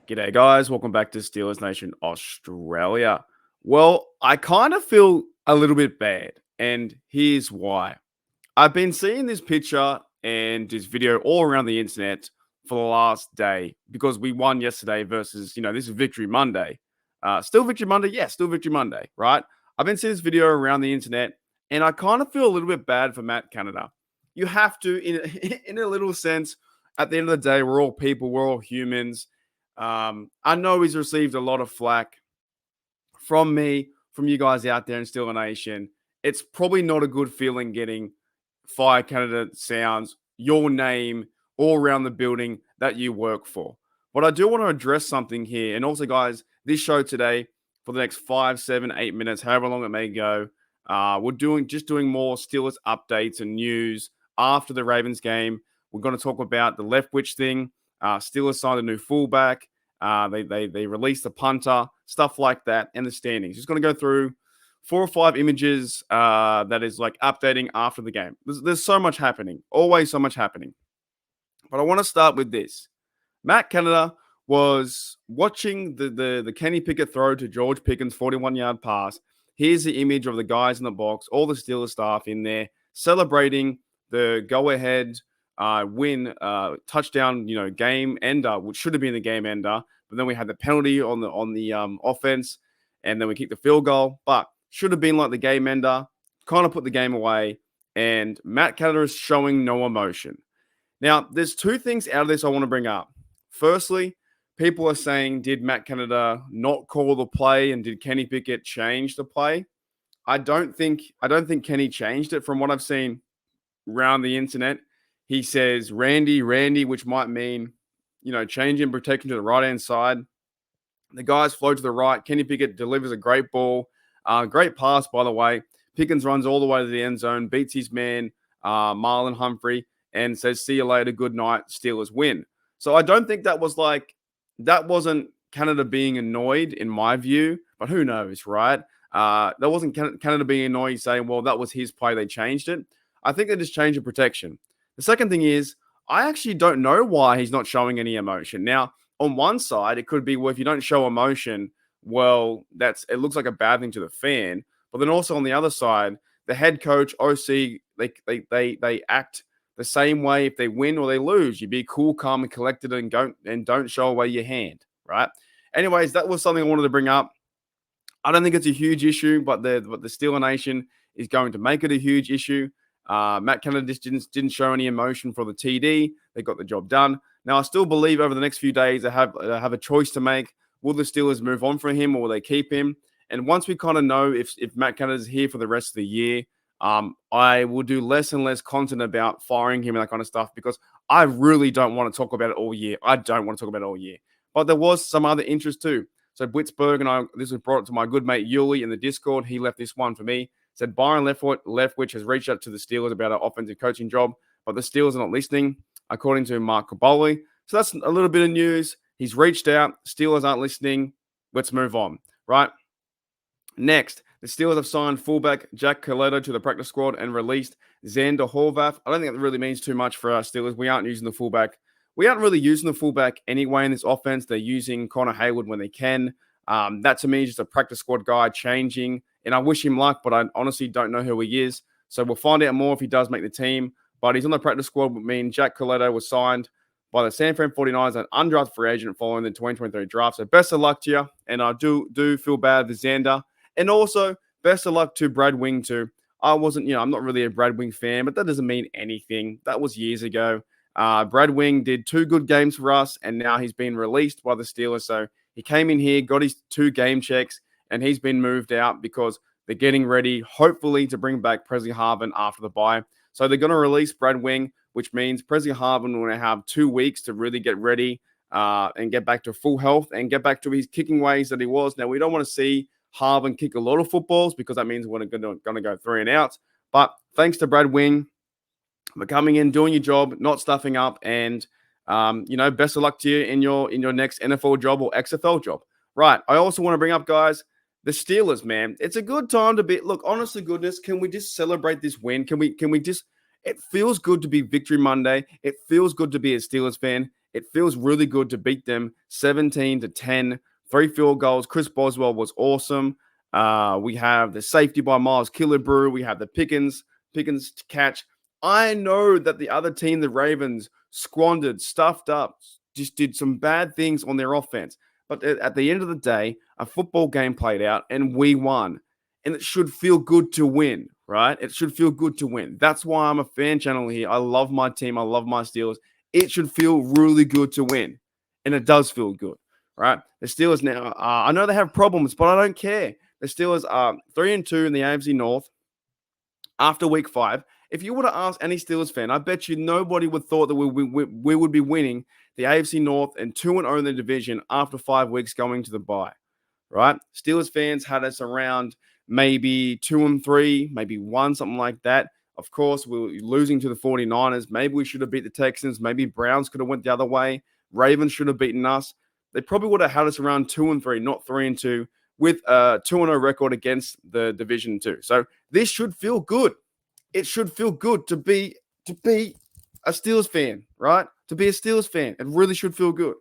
G'day, guys. Welcome back to Steelers Nation Australia. Well, I kind of feel a little bit bad, and here's why. I've been seeing this picture and this video all around the internet for the last day because we won yesterday versus, this is Victory Monday. Still Victory Monday? Yeah, still Victory Monday, right? I've been seeing this video around the internet, and I kind of feel a little bit bad for Matt Canada. You have to, in a little sense, at the end of the day, we're all people, we're all humans. I know he's received a lot of flack from me, from you guys out there in Steeler Nation. It's probably not a good feeling getting Fire Canada sounds, your name all around the building that you work for. But I do want to address something here. And also, guys, this show today, for the next 5, 7, 8 minutes, however long it may go, we're doing more Steelers updates and news after the Ravens game. We're going to talk about the Leftwich thing. Steelers signed a new fullback. They released the punter, stuff like that, and the standings. Just going to go through 4 or 5 images that is like updating after the game. There's so much happening, always so much happening. But I want to start with this. Matt Canada was watching the Kenny Pickett throw to George Pickens' 41-yard pass. Here's the image of the guys in the box, all the Steelers staff in there celebrating the go-ahead win, touchdown, game ender, which should have been the game ender. But then we had the penalty on the offense, and then we kicked the field goal. But should have been like the game ender, kind of put the game away. And Matt Canada is showing no emotion. Now, there's 2 things out of this I want to bring up. Firstly, people are saying, did Matt Canada not call the play, and did Kenny Pickett change the play? I don't think Kenny changed it from what I've seen around the internet. He says Randy, which might mean, changing protection to the right-hand side. The guys flow to the right. Kenny Pickett delivers a great ball. Great pass, by the way. Pickens runs all the way to the end zone, beats his man, Marlon Humphrey, and says, see you later, good night, Steelers win. So I don't think that wasn't Canada being annoyed, in my view, but who knows, right? That wasn't Canada being annoyed saying, well, that was his play, they changed it. I think they just changed the protection. The second thing is, I actually don't know why he's not showing any emotion. Now, on one side, it could be, well, if you don't show emotion, well, it looks like a bad thing to the fan. But then also on the other side, the head coach, OC, they act the same way if they win or they lose. You be cool, calm, and collected, and don't show away your hand, right? Anyways, that was something I wanted to bring up. I don't think it's a huge issue, but the Steeler Nation is going to make it a huge issue. Matt Canada just didn't show any emotion for the TD. They got the job done. Now, I still believe over the next few days they have a choice to make. Will the Steelers move on from him, or will they keep him? And once we kind of know if Matt Canada is here for the rest of the year, I will do less and less content about firing him and that kind of stuff, because I really don't want to talk about it all year. But there was some other interest too. So Blitzberg this was brought to my good mate Yuli in the Discord. He left this one for me. Said Byron Leftwich has reached out to the Steelers about an offensive coaching job, but the Steelers are not listening, according to Mark Caboli. So that's a little bit of news. He's reached out. Steelers aren't listening. Let's move on, right? Next, the Steelers have signed fullback Jack Coletto to the practice squad and released Xander Horvath. I don't think that really means too much for our Steelers. We aren't using the fullback. We aren't really using the fullback anyway in this offense. They're using Connor Hayward when they can. That to me is just a practice squad guy changing. And I wish him luck, but I honestly don't know who he is. So we'll find out more if he does make the team. But he's on the practice squad with me, and Jack Coletto was signed by the San Fran 49ers, an undrafted free agent following the 2023 draft. So best of luck to you. And I do feel bad for Xander. And also, best of luck to Brad Wing too. I'm not really a Brad Wing fan, but that doesn't mean anything. That was years ago. Brad Wing did 2 good games for us, and now he's been released by the Steelers. So he came in here, got his 2 game checks, and he's been moved out because they're getting ready, hopefully, to bring back Presley Harvin after the bye. So they're going to release Brad Wing, which means Presley Harvin will have 2 weeks to really get ready and get back to full health and get back to his kicking ways that he was. Now, we don't want to see Harvin kick a lot of footballs because that means we're going to go 3 and outs. But thanks to Brad Wing for coming in, doing your job, not stuffing up, and best of luck to you in your next NFL job or XFL job. Right. I also want to bring up, guys, the Steelers, man. It's a good time to be. Look, honest to goodness, can we just celebrate this win? Can we just? It feels good to be Victory Monday. It feels good to be a Steelers fan. It feels really good to beat them 17-10, 3 field goals. Chris Boswell was awesome. We have the safety by Miles Killebrew. We have the Pickens catch. I know that the other team, the Ravens, squandered, stuffed up, just did some bad things on their offense. But at the end of the day, a football game played out and we won. And it should feel good to win, right? It should feel good to win. That's why I'm a fan channel here. I love my team. I love my Steelers. It should feel really good to win. And it does feel good, right? The Steelers now, I know they have problems, but I don't care. The Steelers are 3-2 in the AFC North after week 5. If you were to ask any Steelers fan, I bet you nobody would thought that we would be winning the AFC North and 2-0 in the division after 5 weeks going to the bye, right? Steelers fans had us around maybe 2-3, maybe 1, something like that. Of course, we were losing to the 49ers. Maybe we should have beat the Texans. Maybe Browns could have went the other way. Ravens should have beaten us. They probably would have had us around 2-3, not 3-2, with a 2-0 record against the division too. So this should feel good. It should feel good to be a Steelers fan, right? To be a Steelers fan. It really should feel good.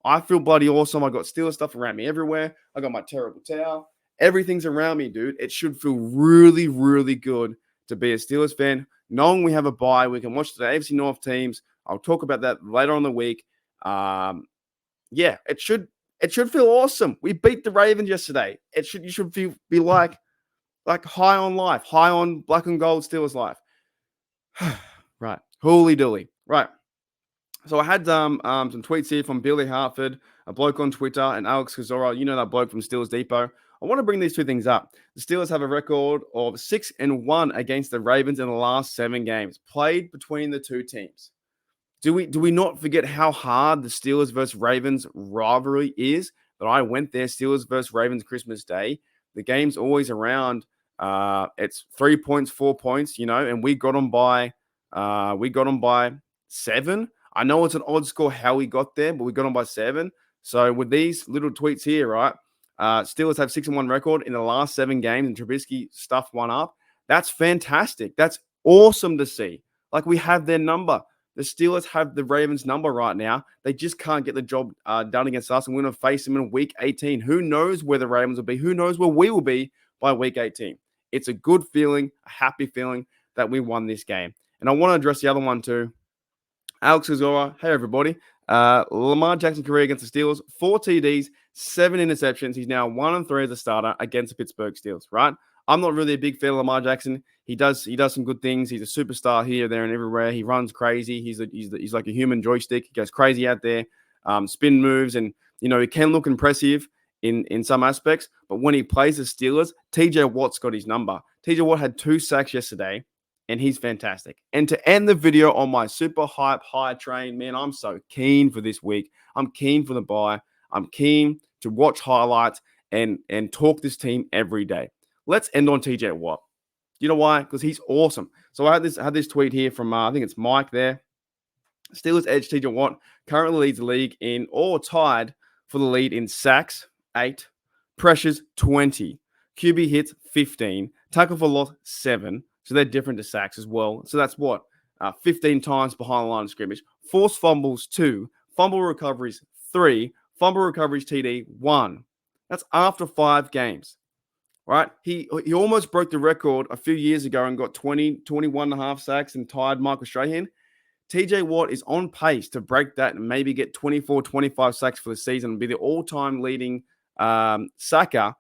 I feel bloody awesome. I got Steelers stuff around me everywhere. I got my terrible towel. Everything's around me, dude. It should feel really, really good to be a Steelers fan. Knowing we have a bye, we can watch the AFC North teams. I'll talk about that later on in the week. Yeah, it should feel awesome. We beat the Ravens yesterday. You should be like high on life, high on black and gold Steelers life. Right. Holy dooly. Right. So I had some tweets here from Billy Hartford, a bloke on Twitter, and Alex Kazora. You know that bloke from Steelers Depot. I want to bring these two things up. The Steelers have a record of 6-1 against the Ravens in the last 7 games played between the two teams. Do we not forget how hard the Steelers versus Ravens rivalry is? But I went there, Steelers versus Ravens Christmas Day. The game's always around. It's 3 points, 4 points, and we got them by 7. I know it's an odd score how we got there, but we got them by 7. So with these little tweets here, right? Steelers have 6-1 record in the last 7 games, and Trubisky stuffed one up. That's fantastic. That's awesome to see. Like, we have their number. The Steelers have the Ravens number right now. They just can't get the job done against us, and we're going to face them in week 18. Who knows where the Ravens will be? Who knows where we will be by week 18? It's a good feeling, a happy feeling that we won this game. And I want to address the other one too. Alex Azora, hey everybody. Lamar Jackson career against the Steelers, 4 TDs, 7 interceptions. He's now 1-3 as a starter against the Pittsburgh Steelers, right? I'm not really a big fan of Lamar Jackson. He does some good things. He's a superstar here, there, and everywhere. He runs crazy. He's like a human joystick. He goes crazy out there, spin moves, and he can look impressive in some aspects. But when he plays the Steelers, TJ Watt's got his number. TJ Watt had 2 sacks yesterday, and he's fantastic. And to end the video on my super hype high train, man, I'm so keen for this week. I'm keen for the bye. I'm keen to watch highlights and talk this team every day. Let's end on TJ Watt. You know why? Because he's awesome. So I had this tweet here from, I think it's Mike there. Steelers edge TJ Watt currently leads the league in, or tied for the lead in sacks, 8, pressures, 20, QB hits, 15, tackle for loss, 7. So they're different to sacks as well. So that's what? 15 times behind the line of scrimmage. Forced fumbles, 2. Fumble recoveries, 3. Fumble recoveries TD, 1. That's after 5 games. Right? He almost broke the record a few years ago and got 21 and a half sacks and tied Michael Strahan. TJ Watt is on pace to break that and maybe get 24, 25 sacks for the season and be the all-time leading sacker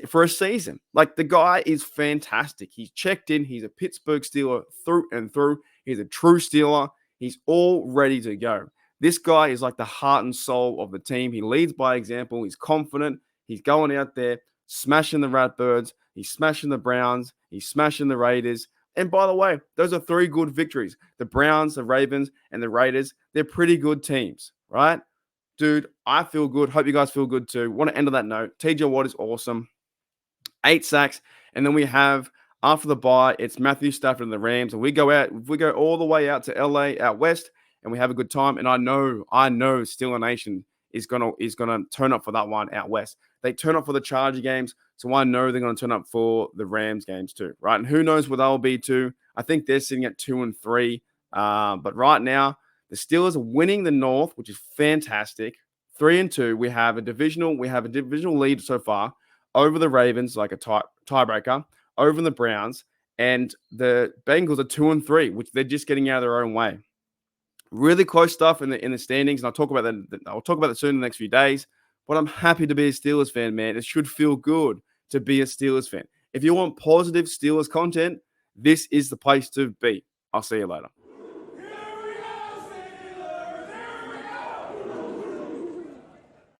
for a season. Like, the guy is fantastic. He's checked in. He's a Pittsburgh Steeler through and through. He's a true Steeler. He's all ready to go. This guy is like the heart and soul of the team. He leads by example. He's confident. He's going out there, smashing the Ratbirds. He's smashing the Browns. He's smashing the Raiders. And by the way, those are 3 good victories. The Browns, the Ravens, and the Raiders, they're pretty good teams, right? Dude, I feel good. Hope you guys feel good too. Want to end on that note. TJ Watt is awesome. 8 sacks. And then we have, after the bye, it's Matthew Stafford and the Rams. And we go all the way out to LA, out west, and we have a good time. And I know Steeler Nation is gonna turn up for that one out west. They turn up for the Charger games, so I know they're going to turn up for the Rams games too, right? And who knows where they'll be too. I think they're sitting at 2-3. But right now, The Steelers are winning the North, which is fantastic. 3-2. We have a divisional lead so far over the Ravens, like a tiebreaker, over the Browns, and the Bengals are 2-3, which they're just getting out of their own way. Really close stuff in the standings, and I'll talk about that. I'll talk about that soon in the next few days. But I'm happy to be a Steelers fan, man. It should feel good to be a Steelers fan. If you want positive Steelers content, this is the place to be. I'll see you later.